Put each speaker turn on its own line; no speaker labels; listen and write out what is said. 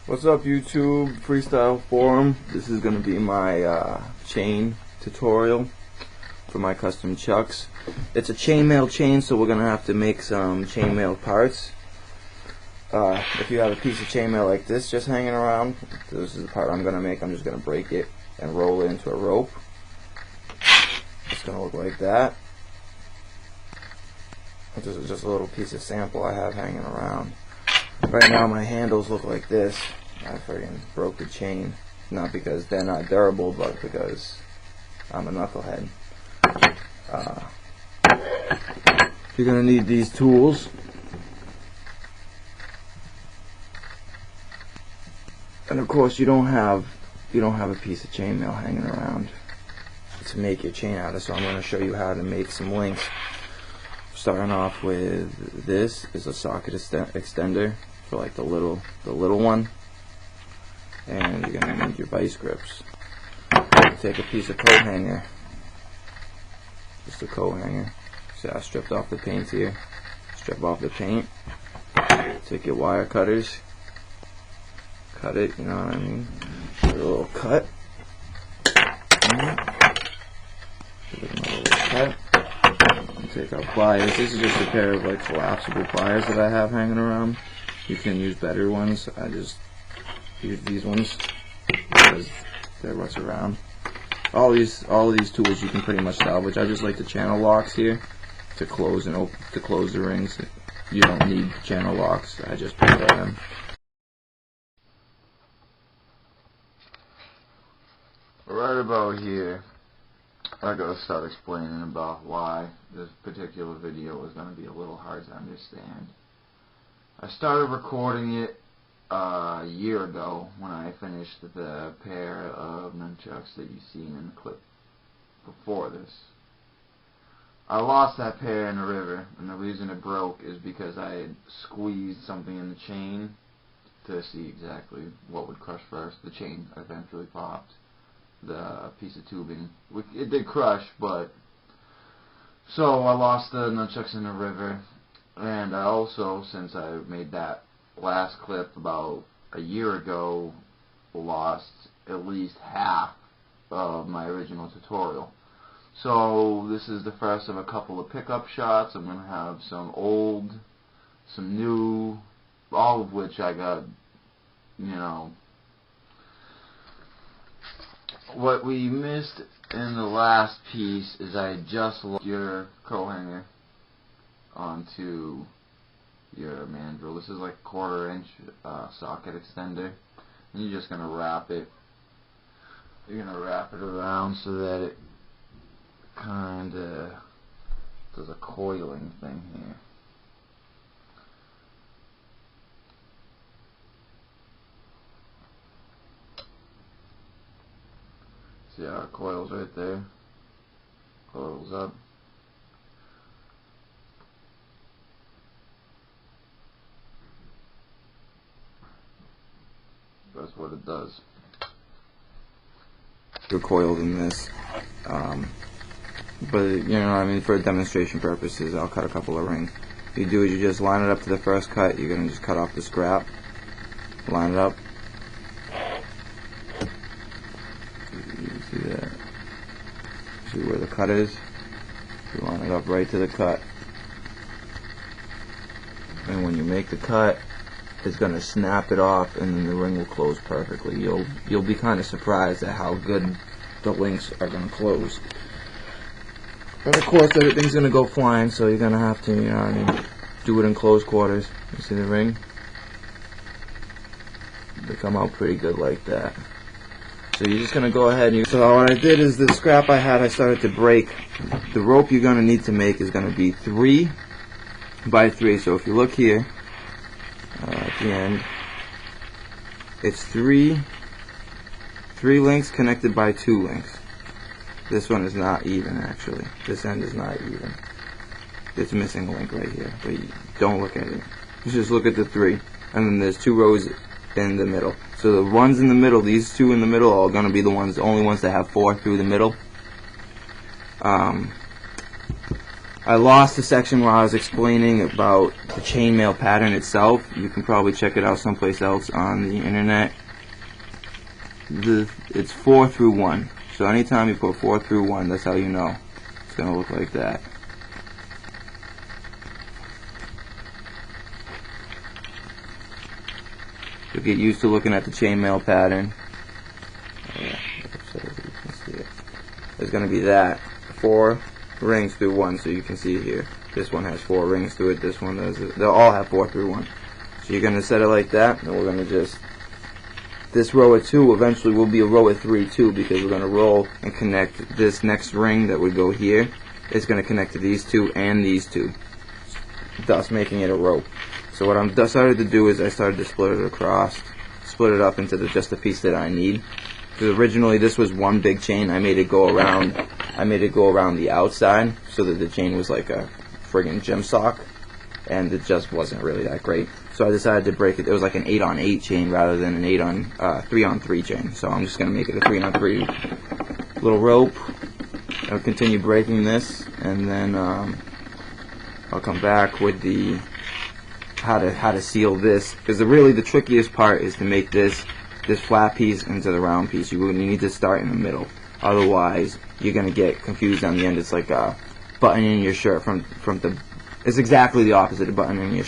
What's up, YouTube Freestyle Forum? This is going to be my chain tutorial for my custom chucks. It's a chainmail chain, so we're going to have to make some chainmail parts. If you have a piece of chainmail like this just hanging around, this is the part I'm going to make. I'm just going to break it and roll it into a rope. It's going to look like that. This is just a little piece of sample I have hanging around. Right now my handles look like this. I freaking broke the chain. Not because they're not durable, but because I'm a knucklehead. You're gonna need these tools. And of course you don't have a piece of chainmail hanging around to make your chain out of, so I'm gonna show you how to make some links. Starting off with this is a socket extender for like the little one, and you're gonna need your vice grips. Take a piece of coat hanger, just a coat hanger. See, I stripped off the paint here. Strip off the paint. Take your wire cutters, cut it. You know what I mean? Give it a little cut. Give it another little cut. Take our pliers. This is just a pair of like collapsible pliers that I have hanging around. You can use better ones. I just use these ones because they're what's around. All of these tools you can pretty much salvage. I just like the channel locks here to close and open, to close the rings. You don't need channel locks. I just prefer them. Right about here, I gotta start explaining about why this particular video is going to be a little hard to understand. I started recording it a year ago when I finished the pair of nunchucks that you've seen in the clip before this. I lost that pair in the river, and the reason it broke is because I had squeezed something in the chain to see exactly what would crush first. The chain eventually popped. The piece of tubing, it did crush, but so I lost the nunchucks in the river. And I also, since I made that last clip about a year ago, lost at least half of my original tutorial. So this is the first of a couple of pickup shots. I'm going to have some old, some new, all of which I got, you know. What we missed in the last piece is I just locked your coat hanger onto your mandrel. This is like a 1/4 inch socket extender, and you're just gonna wrap it. You're gonna wrap it around so that it kinda does a coiling thing here. See how it coils right there? Coils up. That's what it does. They're coiled in this. But, you know what I mean, for demonstration purposes, I'll cut a couple of rings. What you do is you just line it up to the first cut. You're going to just cut off the scrap. Line it up. See that? See where the cut is? You line it up right to the cut. And when you make the cut, it's gonna snap it off, and then the ring will close perfectly. You'll be kind of surprised at how good the links are gonna close. But of course, everything's gonna go flying, so you're gonna have to, you know what I mean, do it in close quarters. You see the ring? They come out pretty good like that. So you're just going to go ahead and so what I did is the scrap I had, I started to break. The rope you're going to need to make is going to be 3 by 3. So if you look here at the end, it's 3 links connected by 2 links. This one is not even, actually. This end is not even. It's missing a link right here, but you don't look at it. You just look at the 3, and then there's 2 rows in the middle. So the ones in the middle, these 2 in the middle, are going to be the only ones that have 4 through the middle.
I lost the section where I was explaining about the chainmail pattern itself. You can probably check it out someplace else on the internet. It's 4 through 1. So anytime you put 4 through 1, that's how you know. It's going to look like that. So get used to looking at the chainmail pattern. There's going to be that. 4 rings through 1, so you can see here. This one has 4 rings through it, this one does. They'll all have 4 through 1. So you're going to set it like that, and we're going to just... This row of 2 eventually will be a row of 3 too, because we're going to roll and connect this next ring that would go here. It's going to connect to these 2 and these 2, thus making it a row. So what I'm decided to do is I started to split it across, split it up into just the piece that I need. Because originally this was one big chain. I made it go around the outside so that the chain was like a friggin' gym sock, and it just wasn't really that great. So I decided to break it. It was like an 8-on-8 chain rather than an 3-on-3 chain. So I'm just gonna make it a 3-on-3 little rope. I'll continue breaking this, and then I'll come back with the how to seal this. Because really the trickiest part is to make this flat piece into the round piece. You need to start in the middle. Otherwise, you're gonna get confused on the end. It's like buttoning your shirt from the. It's exactly the opposite of buttoning your